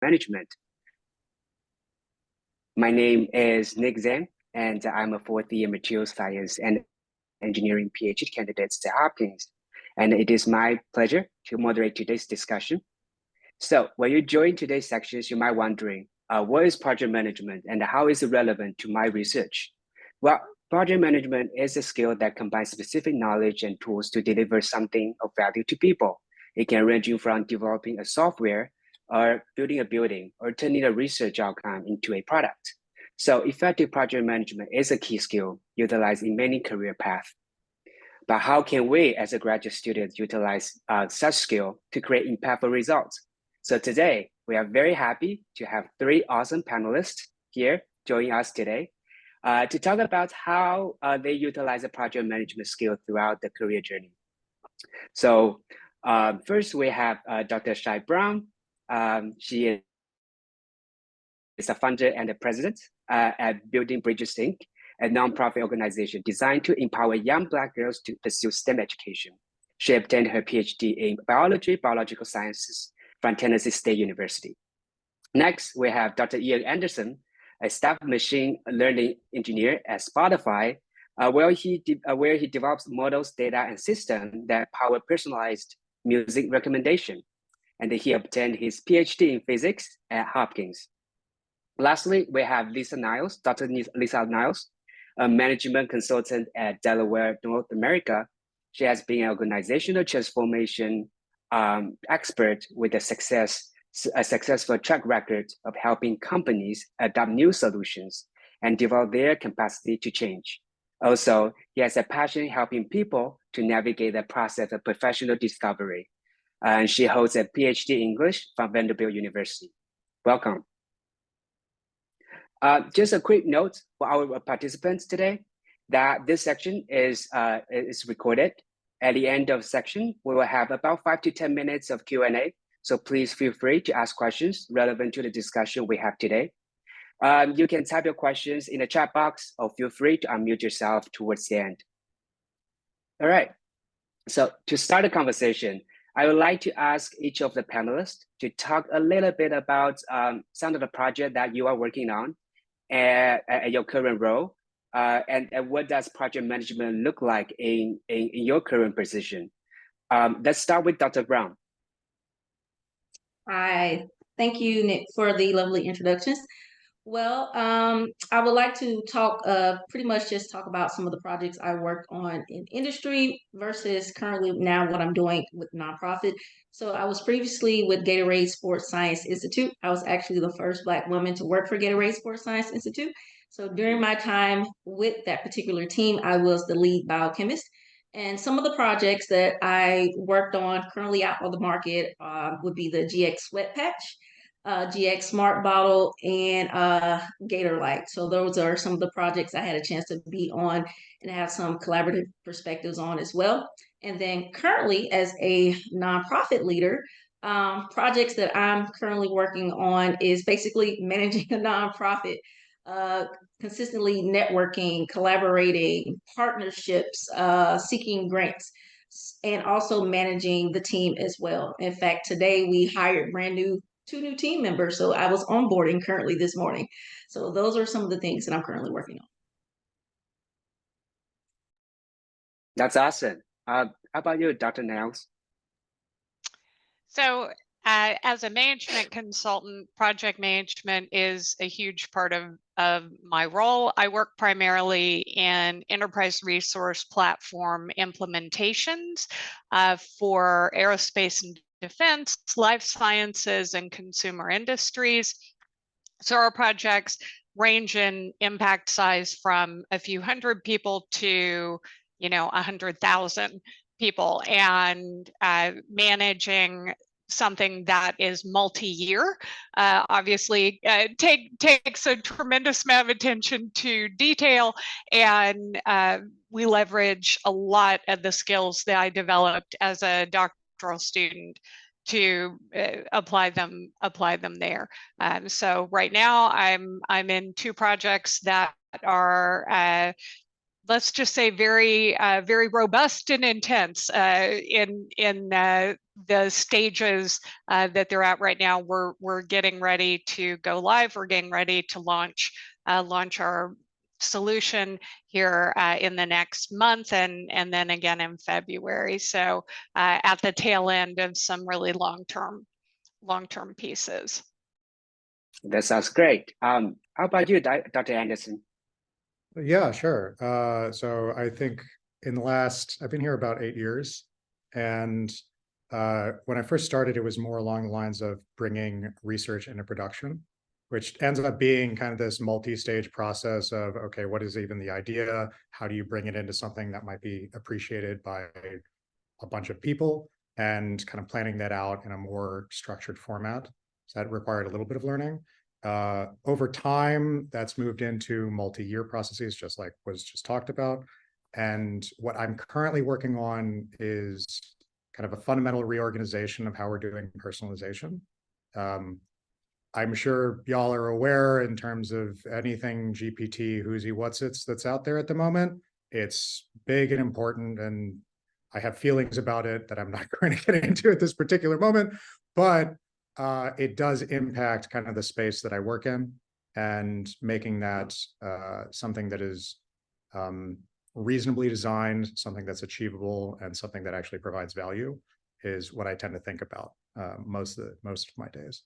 management. My name is Nick Zhang, and I'm a fourth-year materials science and engineering PhD candidate at Hopkins. And it is my pleasure to moderate today's discussion. So when you join today's sections, you might be wondering, what is project management and how is it relevant to my research? Well, project management is a skill that combines specific knowledge and tools to deliver something of value to people. It can range from developing a software or building a building or turning a research outcome into a product. So effective project management is a key skill utilized in many career paths. But how can we as a graduate student utilize such skill to create impactful results? So today, we are very happy to have three awesome panelists here joining us today to talk about how they utilize a project management skill throughout the career journey. So first we have Dr. Shai Brown. She is a founder and the president at Building Bridges Inc., a nonprofit organization designed to empower young Black girls to pursue STEM education. She obtained her PhD in biological sciences from Tennessee State University. Next, we have Dr. Ian Anderson, a staff machine learning engineer at Spotify, where he develops models, data, and systems that power personalized music recommendation. And he obtained his PhD in physics at Hopkins. Lastly, we have Lisa Niles, Dr. Lisa Niles, a management consultant at Delaware, North America. She has been an organizational transformation expert with a successful track record of helping companies adopt new solutions and develop their capacity to change. Also, he has a passion helping people to navigate the process of professional discovery. And she holds a PhD in English from Vanderbilt University. Welcome. Just a quick note for our participants today that this section is recorded. At the end of section, we will have about 5 to 10 minutes of Q&A. So please feel free to ask questions relevant to the discussion we have today. You can type your questions in the chat box or feel free to unmute yourself towards the end. All right, so to start the conversation, I would like to ask each of the panelists to talk a little bit about some of the projects that you are working on at your current role, and what does project management look like in your current position? Let's start with Dr. Brown. Hi, thank you, Nick, for the lovely introductions. Well, I would like to talk, pretty much just talk about some of the projects I work on in industry versus currently now what I'm doing with nonprofit. So I was previously with Gatorade Sports Science Institute. I was actually the first Black woman to work for Gatorade Sports Science Institute. So during my time with that particular team, I was the lead biochemist. And some of the projects that I worked on currently out on the market would be the GX Sweat Patch, GX Smart Bottle, and Gator Light. So those are some of the projects I had a chance to be on and have some collaborative perspectives on as well. And then currently as a nonprofit leader, projects that I'm currently working on is basically managing a nonprofit, consistently networking, collaborating, partnerships, seeking grants, and also managing the team as well. In fact, today we hired two new team members. So I was onboarding currently this morning. So those are some of the things that I'm currently working on. That's awesome. How about you, Dr. Niles? So as a management consultant, project management is a huge part of my role. I work primarily in enterprise resource platform implementations for aerospace and defense, life sciences, and consumer industries. So our projects range in impact size from a few hundred people to 100,000 people, and managing something that is multi-year obviously takes a tremendous amount of attention to detail, and we leverage a lot of the skills that I developed as a doctoral student to apply them there. So right now I'm in two projects that are let's just say very robust and intense in the stages that they're at right now. We're getting ready to go live. We're getting ready to launch our solution here in the next month, and then again in February. So at the tail end of some really long-term pieces. That sounds great. How about you, Dr. Anderson? Yeah, sure. So I think I've been here about 8 years. And when I first started, it was more along the lines of bringing research into production, which ends up being kind of this multi-stage process of, okay, what is even the idea? How do you bring it into something that might be appreciated by a bunch of people, and kind of planning that out in a more structured format? So that required a little bit of learning. Over time, that's moved into multi-year processes, just like was just talked about. And what I'm currently working on is kind of a fundamental reorganization of how we're doing personalization. I'm sure y'all are aware, in terms of anything GPT, who's what's it's that's out there at the moment. It's big and important, and I have feelings about it that I'm not going to get into at this particular moment, but it does impact kind of the space that I work in, and making that something that is reasonably designed, something that's achievable, and something that actually provides value is what I tend to think about most of my days.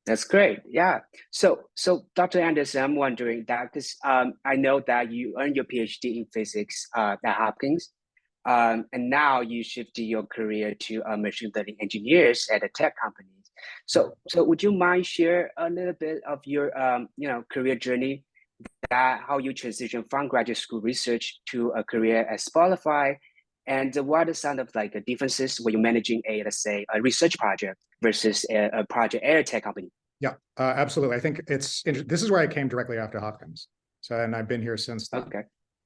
That's great. Yeah. So Dr. Anderson, I'm wondering that, because I know that you earned your PhD in physics at Hopkins, and now you shifted your career to machine learning engineers at a tech company. So would you mind share a little bit of your career journey, that how you transition from graduate school research to a career at Spotify, and what are some of like the differences when you're managing let's say a research project versus a project at a tech company? Yeah, absolutely. I think this is where I came directly after Hopkins. So, and I've been here since then. Okay.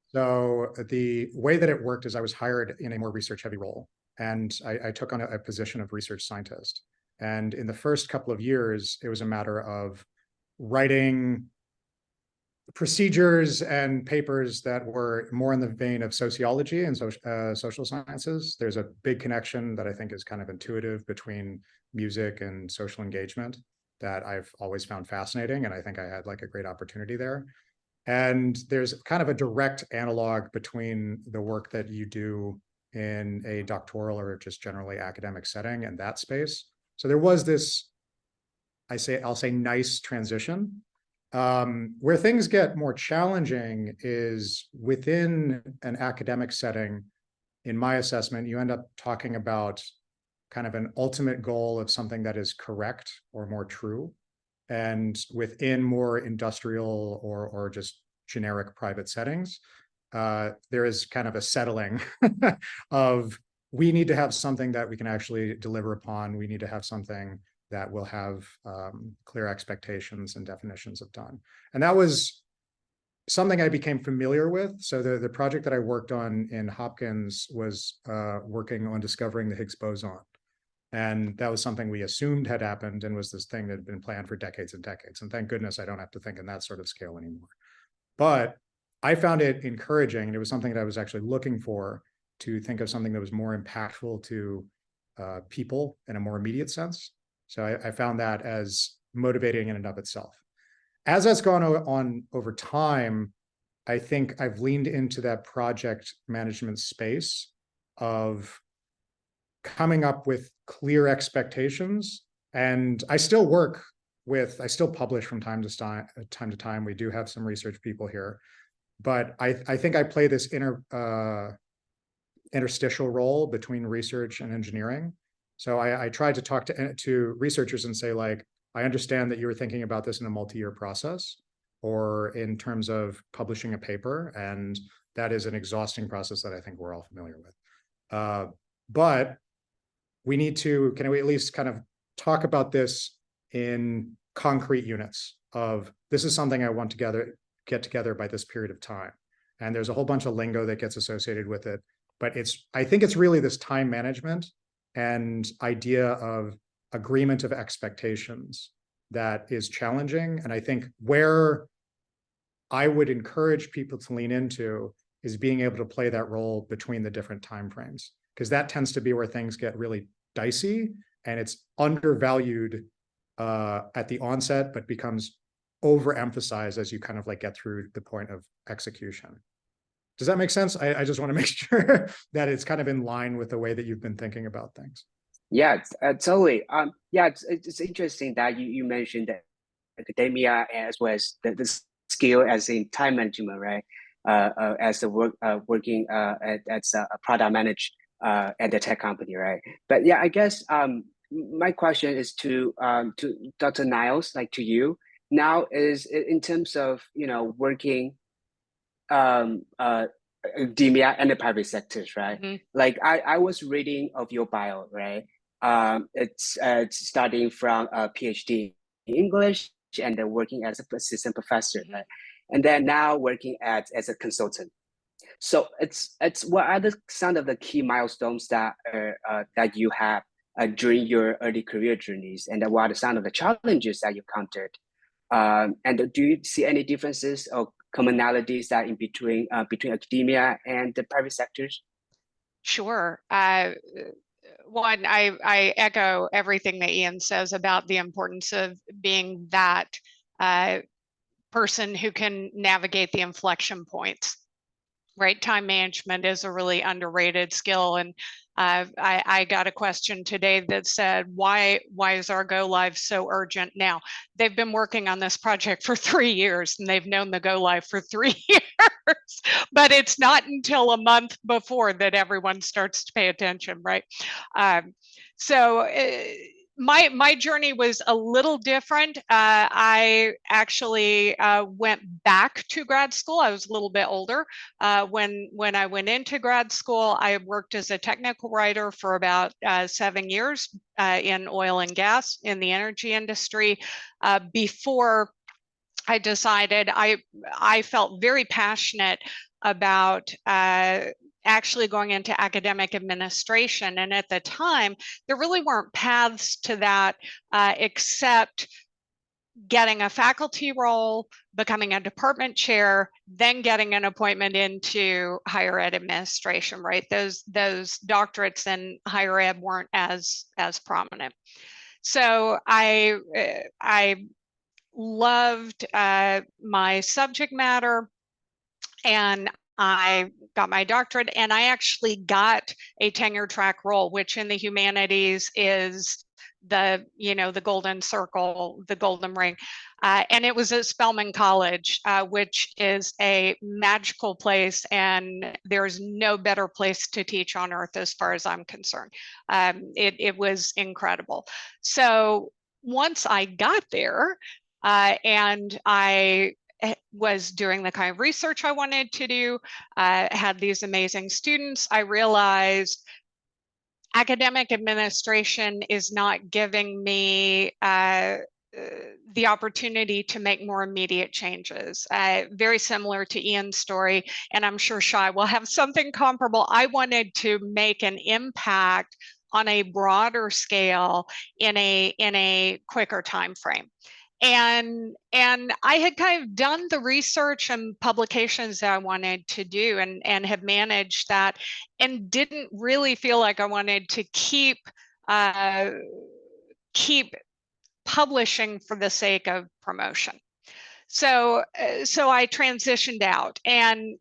So the way that it worked is I was hired in a more research heavy role, and I took on a position of research scientist. And in the first couple of years, it was a matter of writing procedures and papers that were more in the vein of sociology and social sciences. There's a big connection that I think is kind of intuitive between music and social engagement that I've always found fascinating, and I think I had like a great opportunity there. And there's kind of a direct analog between the work that you do in a doctoral or just generally academic setting and that space. So there was this, I'll say nice transition. Where things get more challenging is within an academic setting. In my assessment, you end up talking about kind of an ultimate goal of something that is correct or more true. And within more industrial or just generic private settings, there is kind of a settling of, we need to have something that we can actually deliver upon. We need to have something that will have clear expectations and definitions of done. And that was something I became familiar with. So the project that I worked on in Hopkins was working on discovering the Higgs boson. And that was something we assumed had happened, and was this thing that had been planned for decades and decades. And thank goodness I don't have to think in that sort of scale anymore. But I found it encouraging, and it was something that I was actually looking for, to think of something that was more impactful to people in a more immediate sense. So I found that as motivating in and of itself. As that's gone on over time, I think I've leaned into that project management space of coming up with clear expectations. And I still publish from time to time. We do have some research people here, but I think I play this interstitial role between research and engineering. So I tried to talk to researchers and say, like, I understand that you were thinking about this in a multi-year process, or in terms of publishing a paper, and that is an exhausting process that I think we're all familiar with. But we need to, can we at least kind of talk about this in concrete units of, this is something I want to get together by this period of time. And there's a whole bunch of lingo that gets associated with it, but I think it's really this time management and idea of agreement of expectations that is challenging. And I think where I would encourage people to lean into is being able to play that role between the different timeframes, because that tends to be where things get really dicey and it's undervalued at the onset, but becomes overemphasized as you kind of like get through the point of execution. Does that make sense? I just want to make sure that it's kind of in line with the way that you've been thinking about things. Yeah, totally. Yeah, it's interesting that you mentioned that academia as well as the skill as in time management, right? As a working as a product manager at the tech company, right? But yeah, I guess my question is to Dr. Niles, like to you now, is in terms of working academia and the private sectors, right? Mhm. Like I was reading of your bio, right? It's starting from a PhD in English and then working as an assistant professor, Mhm. right? And then now working as a consultant. So it's what are some of the key milestones that that you have during your early career journeys, and what are some of the challenges that you encountered? And do you see any differences or commonalities that in between academia and the private sectors? Sure. One, I echo everything that Ian says about the importance of being that person who can navigate the inflection points. Right, time management is a really underrated skill, and I got a question today that said, "Why is our go live so urgent now?" They've been working on this project for 3 years, and they've known the go live for 3 years, but it's not until a month before that everyone starts to pay attention, right? So. My journey was a little different. I actually went back to grad school. I was a little bit older. When I went into grad school, I worked as a technical writer for about 7 years in oil and gas in the energy industry before I decided I felt very passionate about actually going into academic administration. And at the time, there really weren't paths to that except getting a faculty role, becoming a department chair, then getting an appointment into higher ed administration, right? Those doctorates in higher ed weren't as prominent. So I loved my subject matter, and I got my doctorate, and I actually got a tenure track role, which in the humanities is the golden circle, the golden ring, and it was at Spelman College, which is a magical place, and there's no better place to teach on earth as far as I'm concerned. It was incredible. So once I got there, and I was doing the kind of research I wanted to do, had these amazing students, I realized academic administration is not giving me the opportunity to make more immediate changes. Very similar to Ian's story, and I'm sure Shai will have something comparable. I wanted to make an impact on a broader scale in a quicker time frame. And I had kind of done the research and publications that I wanted to do, and have managed that, and didn't really feel like I wanted to keep publishing for the sake of promotion. So I transitioned out, and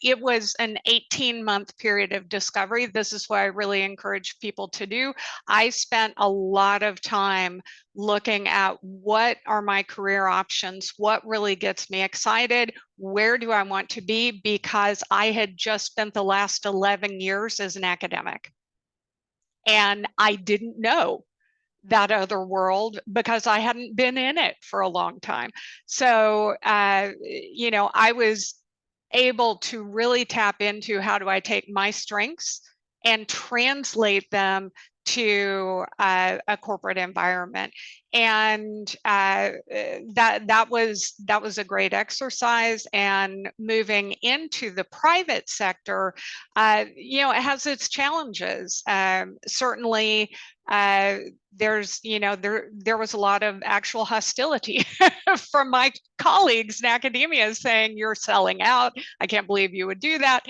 it was an 18-month period of discovery. This is what I really encourage people to do. I spent a lot of time looking at what are my career options, what really gets me excited, where do I want to be, because I had just spent the last 11 years as an academic, and I didn't know that other world because I hadn't been in it for a long time. So, I was able to really tap into how do I take my strengths and translate them to a corporate environment. And that was a great exercise. And moving into the private sector, it has its challenges. Certainly, there's there was a lot of actual hostility from my colleagues in academia saying, you're selling out. I can't believe you would do that.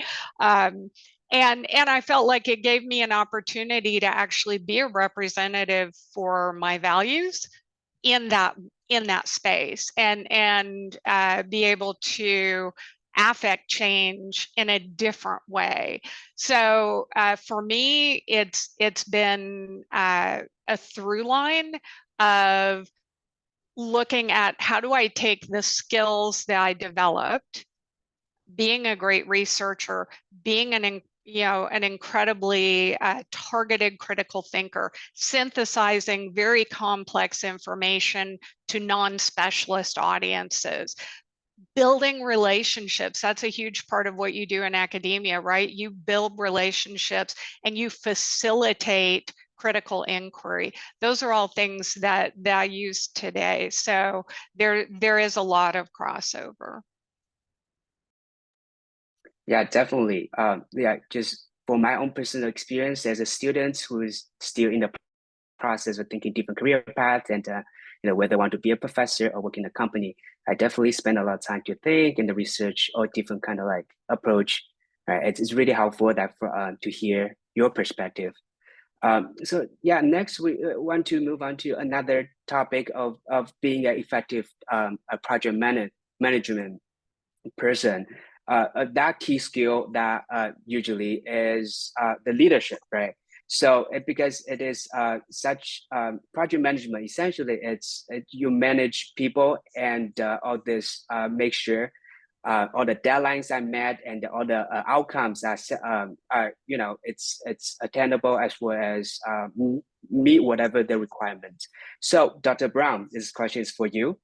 And I felt like it gave me an opportunity to actually be a representative for my values in that space, and be able to affect change in a different way. So for me, it's been a through line of looking at how do I take the skills that I developed, being a great researcher, being an incredibly targeted critical thinker, synthesizing very complex information to non-specialist audiences, building relationships. That's a huge part of what you do in academia, right? You build relationships and you facilitate critical inquiry. Those are all things that I use today. So there is a lot of crossover. Yeah, definitely. Yeah, just for my own personal experience as a student who is still in the process of thinking different career paths and whether I want to be a professor or work in a company, I definitely spend a lot of time to think and research or different kind of like approach. Right? It's really helpful that to hear your perspective. So yeah, next we want to move on to another topic of being an effective a project management person. That key skill that usually is the leadership, right? So because it is such project management, essentially you manage people and all this make sure all the deadlines are met and all the outcomes are it's attainable as well as meet whatever the requirements. So Dr. Brown, this question is for you.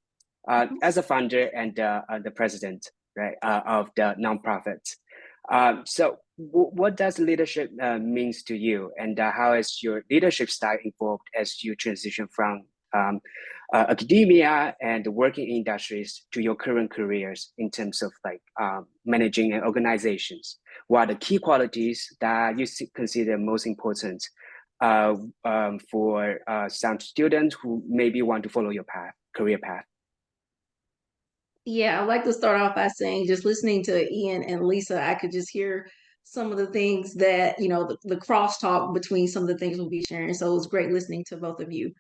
As a founder and the president, right, of the nonprofit. So what does leadership means to you, and how has your leadership style evolved as you transition from academia and working industries to your current careers in terms of like managing organizations? What are the key qualities that you consider most important for some students who maybe want to follow your career path? Yeah, I'd like to start off by saying, just listening to Ian and Lisa, I could just hear some of the things that, the crosstalk between some of the things we'll be sharing. So it was great listening to both of you.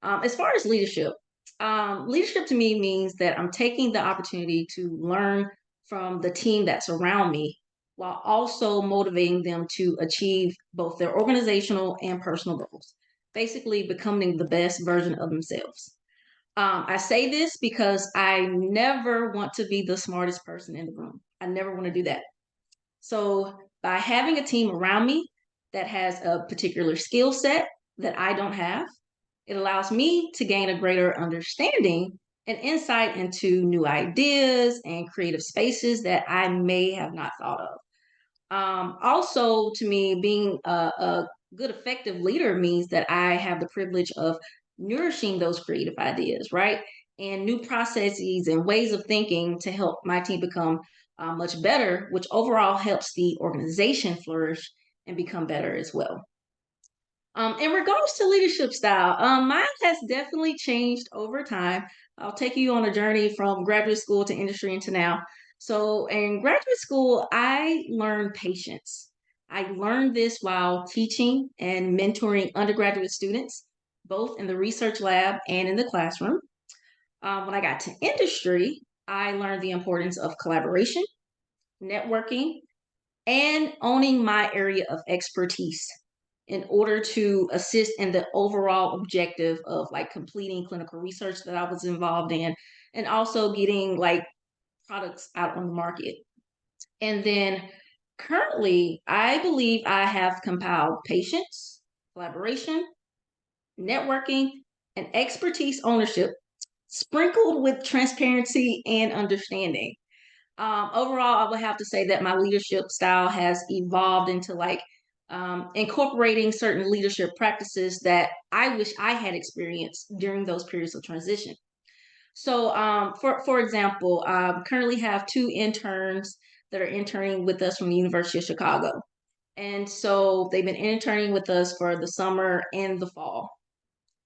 As far as leadership, leadership to me means that I'm taking the opportunity to learn from the team that's around me while also motivating them to achieve both their organizational and personal goals, basically becoming the best version of themselves. I say this because I never want to be the smartest person in the room. I never want to do that. So by having a team around me that has a particular skill set that I don't have, it allows me to gain a greater understanding and insight into new ideas and creative spaces that I may have not thought of. Also, to me, being a good, effective leader means that I have the privilege of nourishing those creative ideas, right? And new processes and ways of thinking to help my team become much better, which overall helps the organization flourish and become better as well. In regards to leadership style, mine has definitely changed over time. I'll take you on a journey from graduate school to industry into now. So in graduate school, I learned patience. I learned this while teaching and mentoring undergraduate students, both in the research lab and in the classroom. When I got to industry, I learned the importance of collaboration, networking, and owning my area of expertise in order to assist in the overall objective of like completing clinical research that I was involved in, and also getting like products out on the market. And then currently, I believe I have compiled patience, collaboration, networking, and expertise ownership, sprinkled with transparency and understanding. Overall, I would have to say that my leadership style has evolved into like incorporating certain leadership practices that I wish I had experienced during those periods of transition. So, for example, currently have 2 interns that are interning with us from the University of Chicago. And so they've been interning with us for the summer and the fall.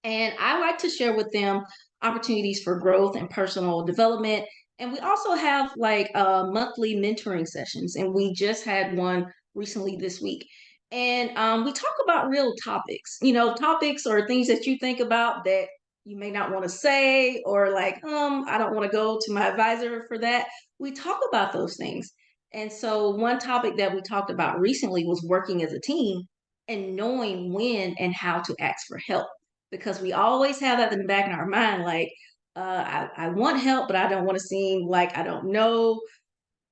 And I like to share with them opportunities for growth and personal development. And we also have like monthly mentoring sessions, and we just had one recently this week. And we talk about real topics, topics or things that you think about that you may not want to say, or like, I don't want to go to my advisor for that. We talk about those things. And so, one topic that we talked about recently was working as a team and knowing when and how to ask for help, because we always have that in the back of our mind, like, I want help, but I don't want to seem like I don't know.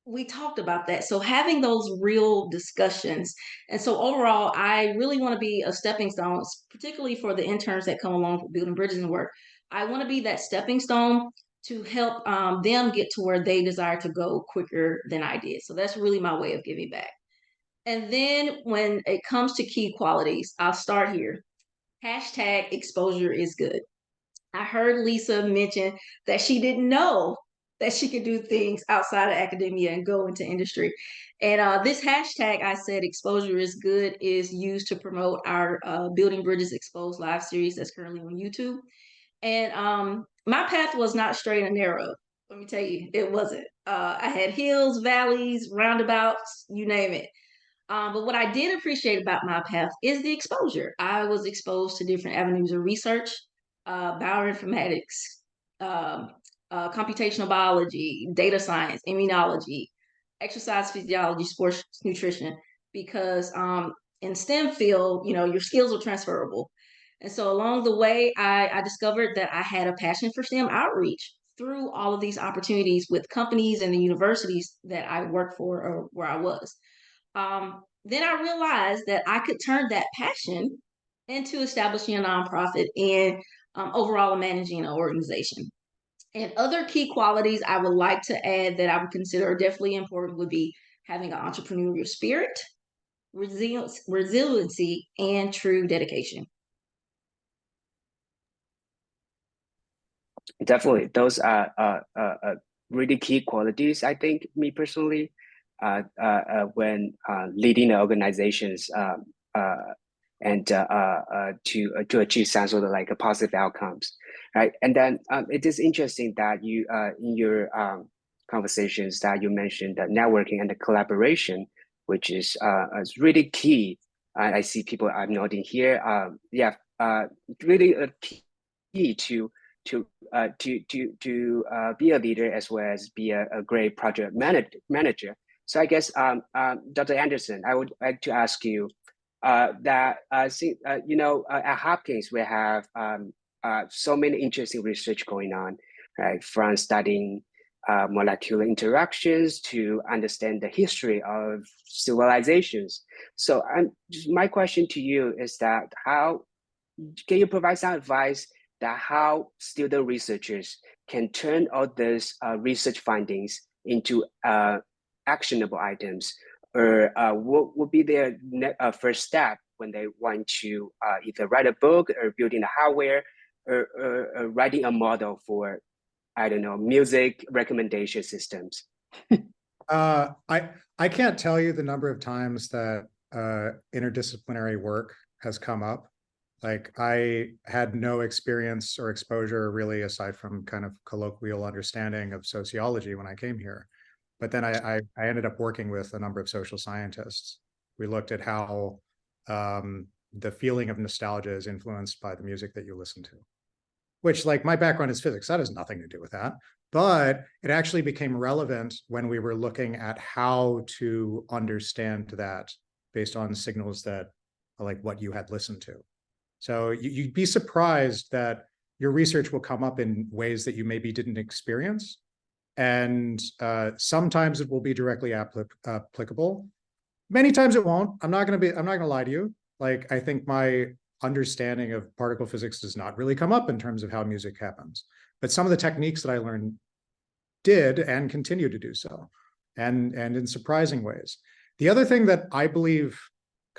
We talked about that. So having those real discussions. And so overall, I really want to be a stepping stone, particularly for the interns that come along with building bridges and work. I want to be that stepping stone to help them get to where they desire to go quicker than I did. So that's really my way of giving back. And then when it comes to key qualities, I'll start here. Hashtag exposure is good. I heard Lisa mention that she didn't know that she could do things outside of academia and go into industry. And this hashtag, I said exposure is good, is used to promote our Building Bridges Exposed live series that's currently on YouTube. And my path was not straight and narrow. Let me tell you, it wasn't. I had hills, valleys, roundabouts, you name it. But what I did appreciate about my path is the exposure. I was exposed to different avenues of research, bioinformatics, computational biology, data science, immunology, exercise physiology, sports nutrition, because in STEM field, your skills are transferable. And so along the way, I discovered that I had a passion for STEM outreach through all of these opportunities with companies and the universities that I worked for or where I was. Then I realized that I could turn that passion into establishing a nonprofit and overall managing an organization. And other key qualities I would like to add that I would consider definitely important would be having an entrepreneurial spirit, resiliency, and true dedication. Definitely, those are really key qualities. I think, me personally, when leading organizations and to achieve some sort of like a positive outcomes, right? And then it is interesting that you in your conversations that you mentioned that networking and the collaboration, which is really key. I see people I'm noting here. Yeah, really a key to be a leader as well as be a great project manager. So I guess, Dr. Anderson, I would like to ask you that at Hopkins we have so many interesting research going on, right? From studying molecular interactions to understand the history of civilizations. So my question to you is that how can you provide some advice that how student researchers can turn all these research findings into actionable items, or what would be their first step when they want to either write a book or building the hardware or writing a model for, I don't know, music recommendation systems? I can't tell you the number of times that interdisciplinary work has come up. Like, I had no experience or exposure really aside from kind of colloquial understanding of sociology when I came here. But then I ended up working with a number of social scientists. We looked at how the feeling of nostalgia is influenced by the music that you listen to, which, like, my background is physics. That has nothing to do with that. But it actually became relevant when we were looking at how to understand that based on signals that like what you had listened to. So you'd be surprised that your research will come up in ways that you maybe didn't experience. And sometimes it will be directly applicable. Many times it won't. I'm not going to lie to you. Like, I think my understanding of particle physics does not really come up in terms of how music happens. But some of the techniques that I learned did and continue to do so, and in surprising ways. The other thing that I believe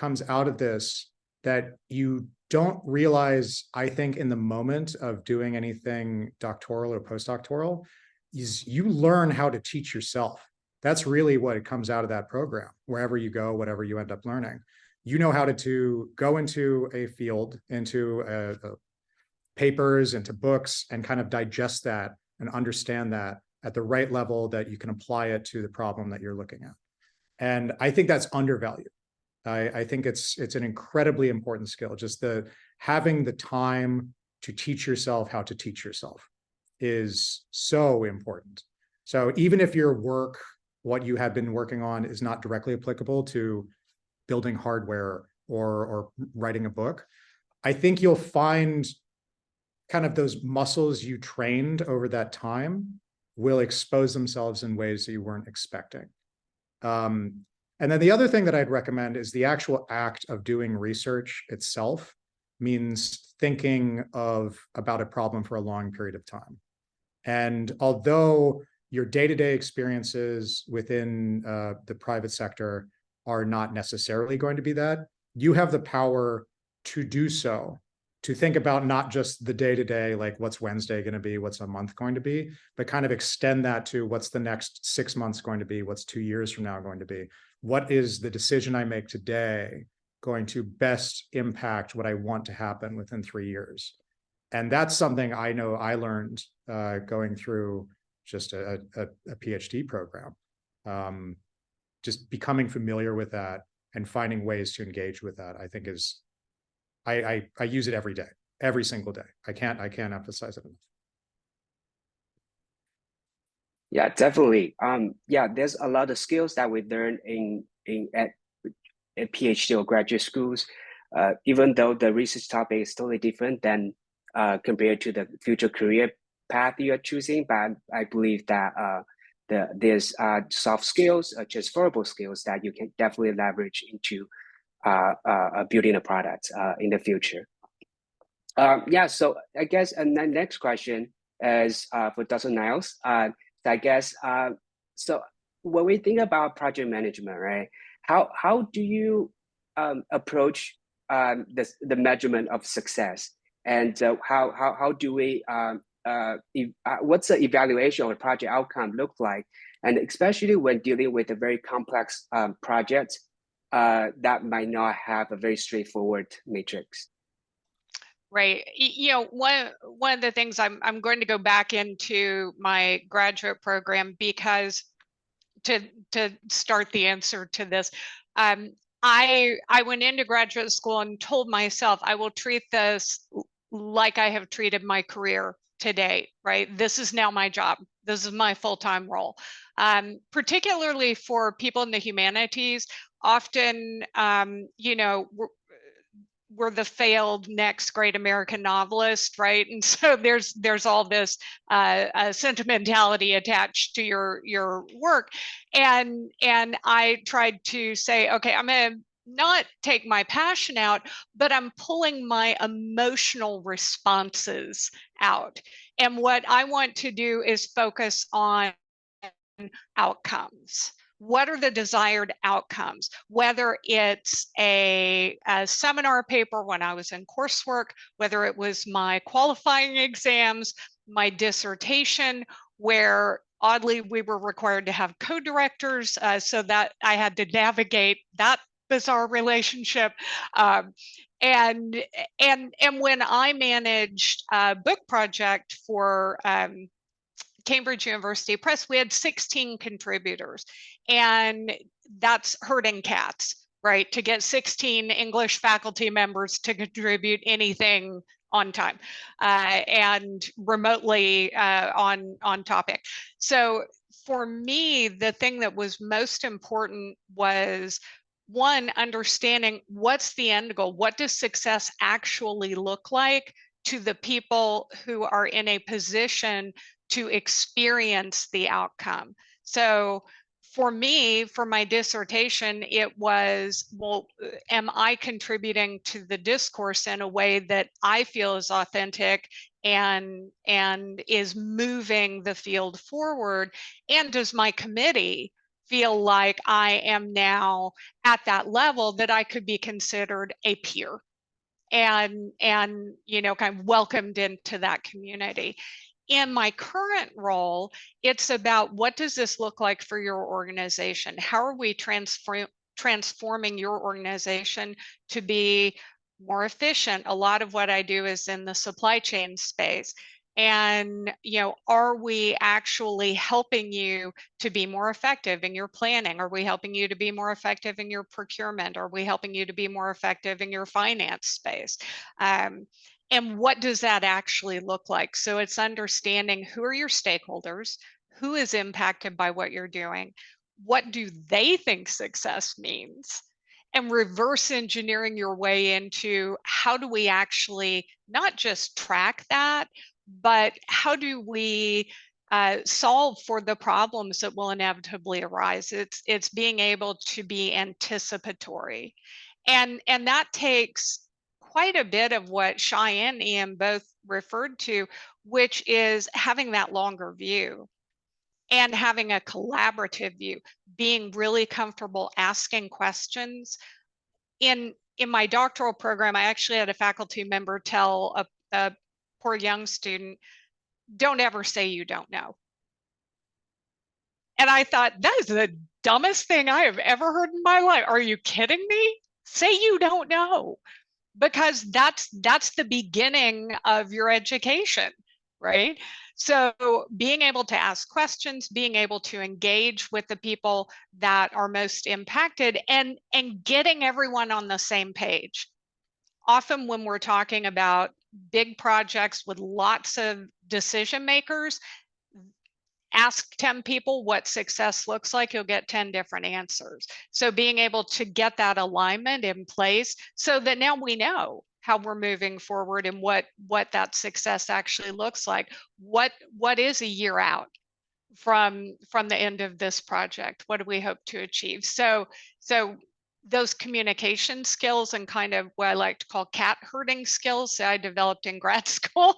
comes out of this that you don't realize, I think, in the moment of doing anything doctoral or postdoctoral, is you learn how to teach yourself. That's really what it comes out of that program. Wherever you go, whatever you end up learning, you know how to go into a field, into papers, into books, and kind of digest that and understand that at the right level that you can apply it to the problem that you're looking at. And I think that's undervalued. I think it's an incredibly important skill. Just having the time to teach yourself how to teach yourself is so important. So even if your work, what you have been working on, is not directly applicable to building hardware or writing a book, I think you'll find kind of those muscles you trained over that time will expose themselves in ways that you weren't expecting. And then the other thing that I'd recommend is the actual act of doing research itself means thinking about a problem for a long period of time. And although your day-to-day experiences within the private sector are not necessarily going to be that, you have the power to do so, to think about not just the day-to-day, like what's Wednesday going to be, what's a month going to be, but kind of extend that to what's the next 6 months going to be, what's 2 years from now going to be. What is the decision I make today going to best impact what I want to happen within 3 years? And that's something I know I learned going through just a PhD program. Just becoming familiar with that and finding ways to engage with that, I think is, I use it every day, every single day. I can't emphasize it enough. Yeah, definitely. Yeah, there's a lot of skills that we learn at PhD or graduate schools, even though the research topic is totally different than compared to the future career path you are choosing. But I believe that there's soft skills, transferable skills that you can definitely leverage into building a product in the future. Yeah, so I guess and the next question is for Dr. Niles. I guess so when we think about project management, right? How do you approach the measurement of success, and how do we what's the evaluation of a project outcome look like, and especially when dealing with a very complex project that might not have a very straightforward matrix? Right. One of the things I'm going to go back into my graduate program, because to start the answer to this, I went into graduate school and told myself I will treat this like I have treated my career to date, right? This is now my job. This is my full-time role. Particularly for people in the humanities, often, we're the failed next great American novelist, right? And so there's all this sentimentality attached to your work, and I tried to say, okay, I'm gonna not take my passion out, but I'm pulling my emotional responses out. And what I want to do is focus on outcomes. What are the desired outcomes? Whether it's a seminar paper when I was in coursework, whether it was my qualifying exams, my dissertation, where oddly we were required to have co-directors, so that I had to navigate that bizarre relationship. And when I managed a book project for Cambridge University Press, we had 16 contributors, and that's herding cats, right? To get 16 English faculty members to contribute anything on time and remotely on topic. So for me, the thing that was most important was, one, understanding what's the end goal? What does success actually look like to the people who are in a position to experience the outcome? So for me, for my dissertation, it was, well, am I contributing to the discourse in a way that I feel is authentic and is moving the field forward? And does my committee feel like I am now at that level that I could be considered a peer and kind of welcomed into that community. In my current role, it's about what does this look like for your organization? How are we transforming your organization to be more efficient? A lot of what I do is in the supply chain space. And, are we actually helping you to be more effective in your planning? Are we helping you to be more effective in your procurement? Are we helping you to be more effective in your finance space? And what does that actually look like? So it's understanding who are your stakeholders, who is impacted by what you're doing, what do they think success means, and reverse engineering your way into how do we actually not just track that, but how do we solve for the problems that will inevitably arise? It's being able to be anticipatory, and that takes quite a bit of what Cheyenne and Ian both referred to, which is having that longer view and having a collaborative view, being really comfortable asking questions. In my doctoral program, I actually had a faculty member tell a poor young student, don't ever say you don't know. And I thought, that is the dumbest thing I have ever heard in my life. Are you kidding me? Say you don't know, because that's the beginning of your education, right? So being able to ask questions, being able to engage with the people that are most impacted, and getting everyone on the same page. Often when we're talking about big projects with lots of decision makers, ask 10 people what success looks like, you'll get 10 different answers. So being able to get that alignment in place so that now we know how we're moving forward and what that success actually looks like. What is a year out from the end of this project? What do we hope to achieve? So those communication skills and kind of what I like to call cat herding skills that I developed in grad school.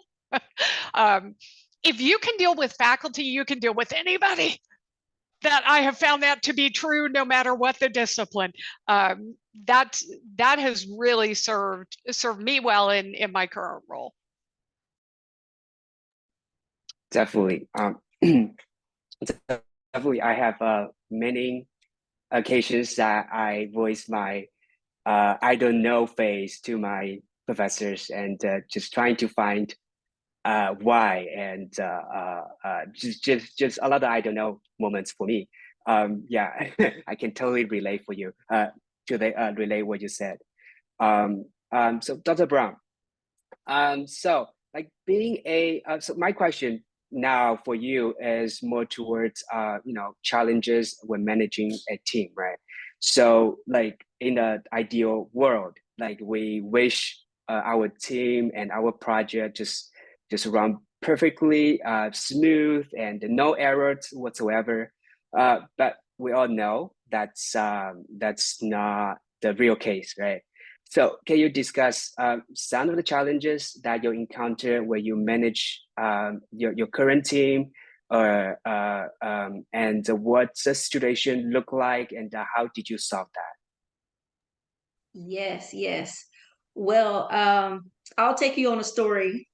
If you can deal with faculty, you can deal with anybody. That I have found that to be true no matter what the discipline. That has really served me well in my current role. Definitely. Definitely, I have many occasions that I voice my I don't know phase to my professors, and just trying to find why, and just a lot of I don't know moments for me. Yeah, I can totally relate for you. Relay what you said. So Dr. Brown. So like being so my question now for you is more towards challenges when managing a team, right? So like in the ideal world, like we wish our team and our project just run perfectly smooth and no errors whatsoever. But we all know that's not the real case, right? So can you discuss some of the challenges that you encounter when you manage your current team, and what's the situation look like, and how did you solve that? Yes. Well, I'll take you on a story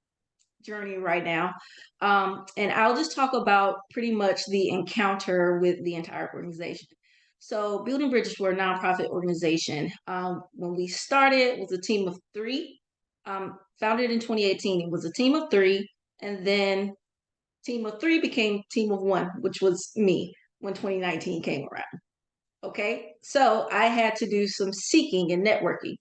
journey right now. And I'll just talk about pretty much the encounter with the entire organization. So Building Bridges, we're a nonprofit organization. When we started, it was a team of 3. Founded in 2018, it was a team of 3, and then team of 3 became team of 1, which was me when 2019 came around. Okay, so I had to do some seeking and networking.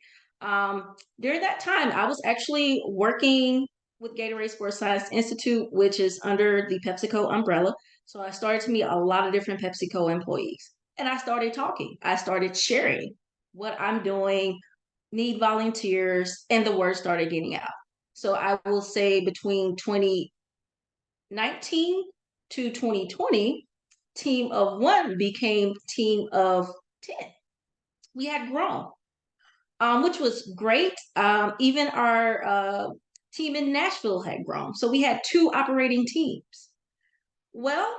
During that time, I was actually working with Gatorade Sports Science Institute, which is under the PepsiCo umbrella. So I started to meet a lot of different PepsiCo employees, and I started talking. I started sharing what I'm doing, need volunteers, and the word started getting out. So I will say between 2019 to 2020, team of 1 became team of 10. We had grown, which was great. Even our team in Nashville had grown. So we had 2 operating teams. Well,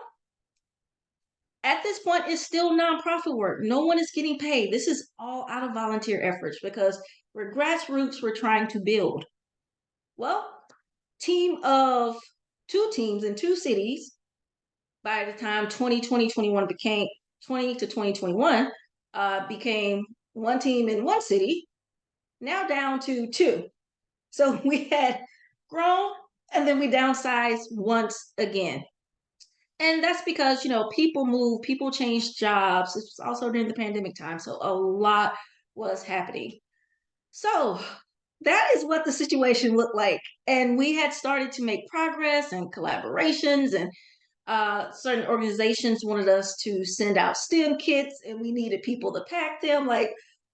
At this point, it's still nonprofit work. No one is getting paid. This is all out of volunteer efforts because we're grassroots, we're trying to build. Well, team of 2 teams in 2 cities by the time 2021 became 20 to 2021 became 1 team in 1 city, now down to 2. So we had grown and then we downsized once again. And that's because, people move, people change jobs. It was also during the pandemic time. So a lot was happening. So that is what the situation looked like. And we had started to make progress and collaborations, and certain organizations wanted us to send out STEM kits, and we needed people to pack them. Like,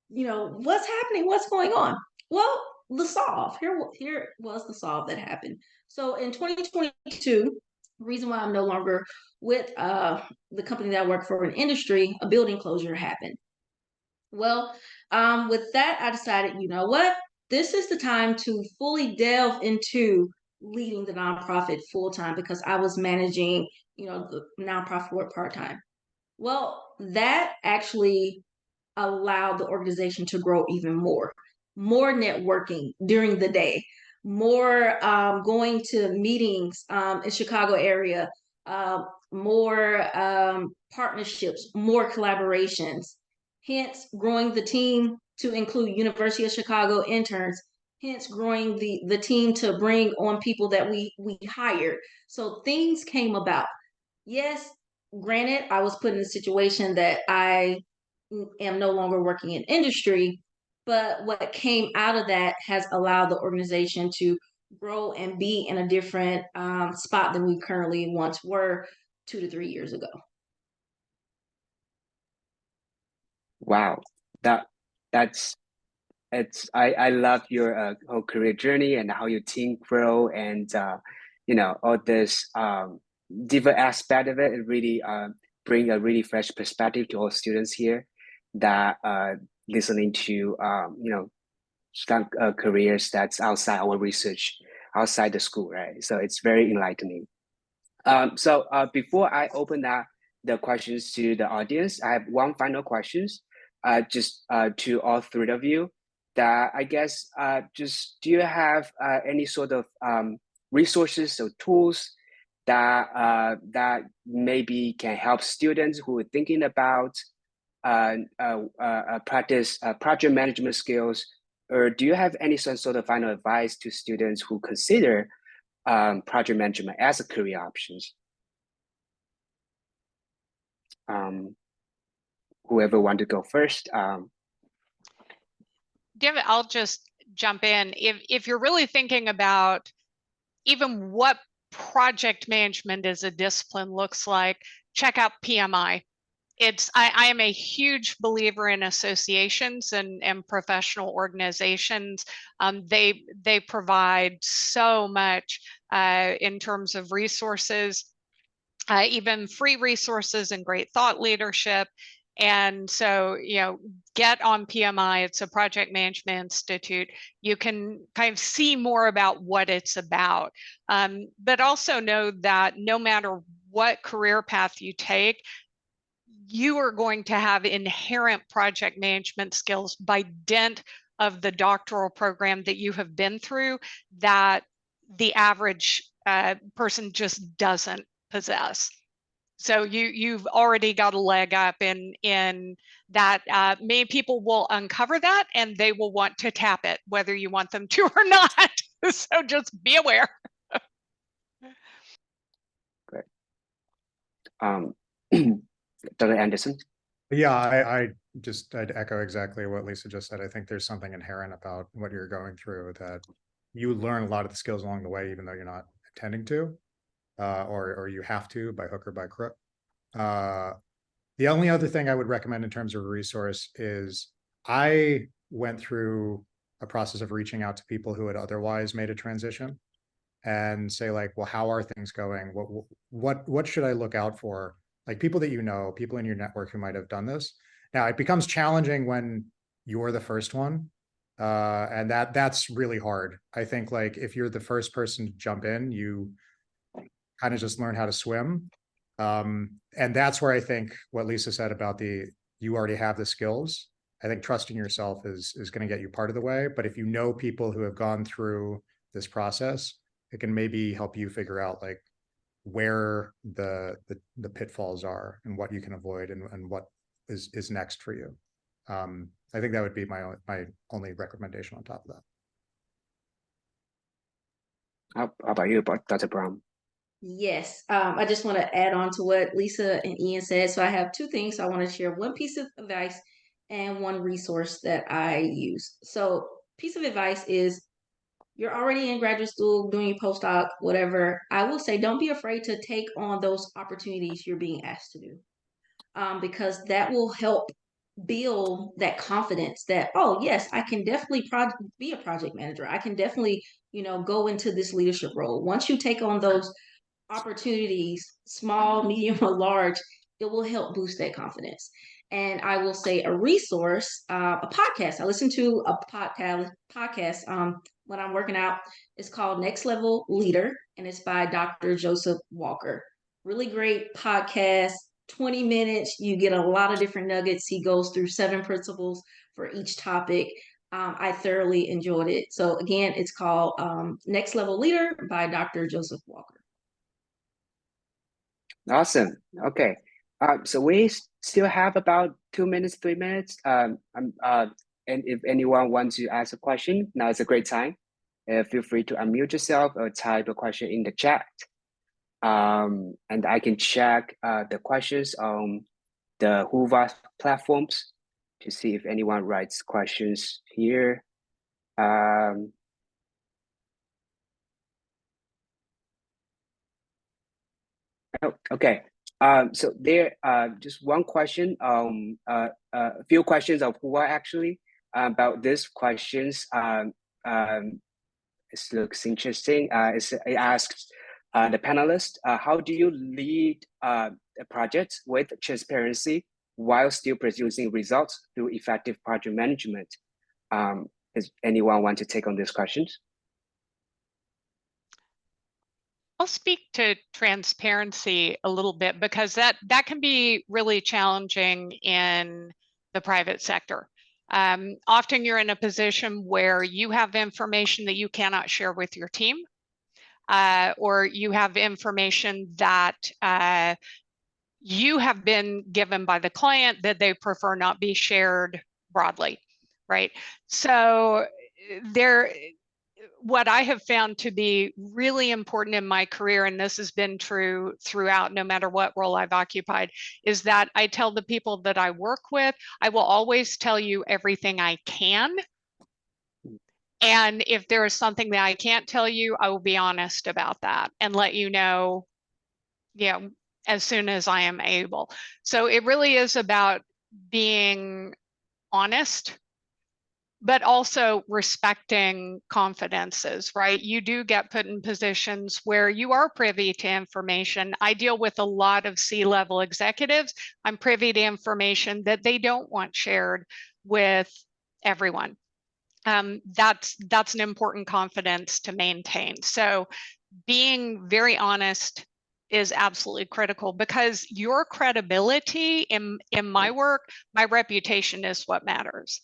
what's happening? What's going on? Well, the solve. Here was the solve that happened. So in 2022, reason why I'm no longer with the company that I work for in industry, a building closure happened. Well, with that, I decided, you know what? This is the time to fully delve into leading the nonprofit full time because I was managing, the nonprofit work part time. Well, that actually allowed the organization to grow even more networking during the day, more going to meetings in Chicago area, more partnerships, more collaborations, hence growing the team to include University of Chicago interns, hence growing the team to bring on people that we hired. So things came about. Yes, granted, I was put in a situation that I am no longer working in industry, but what came out of that has allowed the organization to grow and be in a different spot than we currently once were 2 to 3 years ago. Wow, that's I love your whole career journey and how your team grow, and all this different aspect of it. It really bring a really fresh perspective to all students here that listening to some careers that's outside our research, outside the school, right? So it's very enlightening. So before I open up the questions to the audience, I have one final questions, just to all 3 of you. That I guess, just do you have any sort of resources or tools that maybe can help students who are thinking about practice project management skills, or do you have any sort of final advice to students who consider project management as a career options? Whoever want to go first. David, I'll just jump in. If you're really thinking about even what project management as a discipline looks like, check out PMI. I am a huge believer in associations and professional organizations. They provide so much in terms of resources, even free resources and great thought leadership. And so, get on PMI. It's a project management institute. You can kind of see more about what it's about. But also know that no matter what career path you take, you are going to have inherent project management skills by dint of the doctoral program that you have been through that the average person just doesn't possess. So you've already got a leg up in that. Many people will uncover that and they will want to tap it, whether you want them to or not. So just be aware. Great. Dr. Anderson. Yeah, I'd echo exactly what Lisa just said. I think there's something inherent about what you're going through that you learn a lot of the skills along the way, even though you're not intending to, or you have to by hook or by crook. The only other thing I would recommend in terms of a resource is I went through a process of reaching out to people who had otherwise made a transition and say, like, well, how are things going? What should I look out for? Like people that people in your network who might have done this. Now it becomes challenging when you're the first one. And that's really hard. I think like if you're the first person to jump in, you kind of just learn how to swim. And that's where I think what Lisa said about you already have the skills. I think trusting yourself is going to get you part of the way. But if you know people who have gone through this process, it can maybe help you figure out like where the pitfalls are and what you can avoid and what is next for you. I think that would be my only recommendation on top of that. How about you, Dr. Brown? Yes, I just want to add on to what Lisa and Ian said. So I have two things. I want to share one piece of advice and one resource that I use. So piece of advice is you're already in graduate school, doing your postdoc, whatever. I will say don't be afraid to take on those opportunities you're being asked to do, because that will help build that confidence that, oh yes, I can definitely be a project manager. I can definitely, go into this leadership role. Once you take on those opportunities, small, medium, or large, it will help boost that confidence. And I will say a resource, a podcast. I listen to a podcast when I'm working out. It's called Next Level Leader, and it's by Dr. Joseph Walker. Really great podcast. 20 minutes, you get a lot of different nuggets. He goes through 7 principles for each topic. I thoroughly enjoyed it. So again, it's called Next Level Leader by Dr. Joseph Walker. Awesome. Okay. So we still have about 2 minutes, 3 minutes. And if anyone wants to ask a question, now is a great time. Feel free to unmute yourself or type a question in the chat. And I can check the questions on the Whova platforms to see if anyone writes questions here. Oh, okay. So there, just one question. A few questions of Whova actually about these questions. It looks interesting. It asks the panelists, how do you lead a project with transparency while still producing results through effective project management? Does anyone want to take on these questions? I'll speak to transparency a little bit because that can be really challenging in the private sector. Often you're in a position where you have information that you cannot share with your team, or you have information that you have been given by the client that they prefer not be shared broadly, right? So what I have found to be really important in my career, and this has been true throughout, no matter what role I've occupied, is that I tell the people that I work with, I will always tell you everything I can. And if there is something that I can't tell you, I will be honest about that and let you know, as soon as I am able. So it really is about being honest, but also respecting confidences, right? You do get put in positions where you are privy to information. I deal with a lot of C-level executives. I'm privy to information that they don't want shared with everyone. That's an important confidence to maintain. So being very honest is absolutely critical, because your credibility in my work, my reputation is what matters.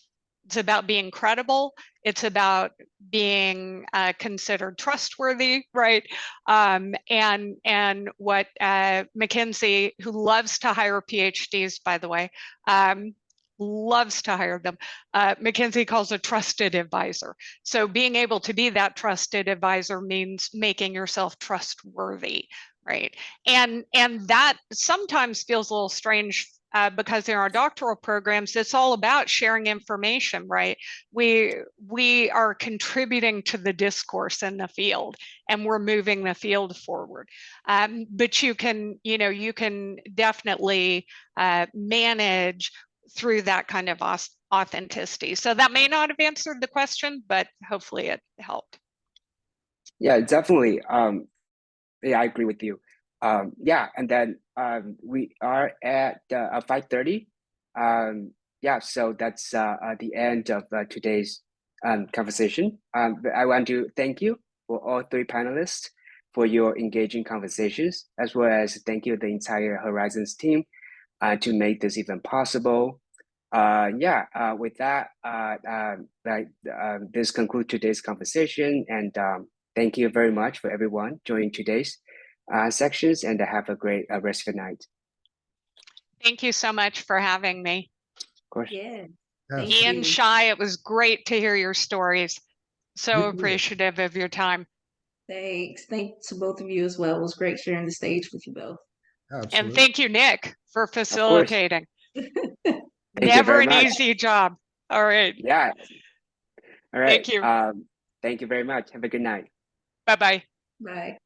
It's about being credible. It's about being considered trustworthy, right? And what McKinsey, who loves to hire PhDs, by the way, loves to hire them, McKinsey calls a trusted advisor. So being able to be that trusted advisor means making yourself trustworthy, right? And that sometimes feels a little strange, because in our doctoral programs, it's all about sharing information, right? We are contributing to the discourse in the field, and we're moving the field forward. But you can definitely manage through that kind of authenticity. So that may not have answered the question, but hopefully it helped. Yeah, definitely. Yeah, I agree with you. Yeah, and then we are at 5:30. Yeah, so that's the end of today's conversation. I want to thank you for all 3 panelists. for your engaging conversations, as well as thank you the entire Horizons team to make this event possible. With that, this concludes today's conversation, and thank you very much for everyone joining today's sections, and have a great rest of the night. Thank you so much for having me. Of course. Yeah. Yes. Thank Ian, you. Shai, it was great to hear your stories. So You too. appreciative of your time. Thanks. Thanks to both of you as well. It was great sharing the stage with you both. And Absolutely. thank you, Nick, for facilitating. Thank you Never very an much. easy job. All right. Yeah. All right. Thank you. Thank you very much. Have a good night. Bye-bye. Bye.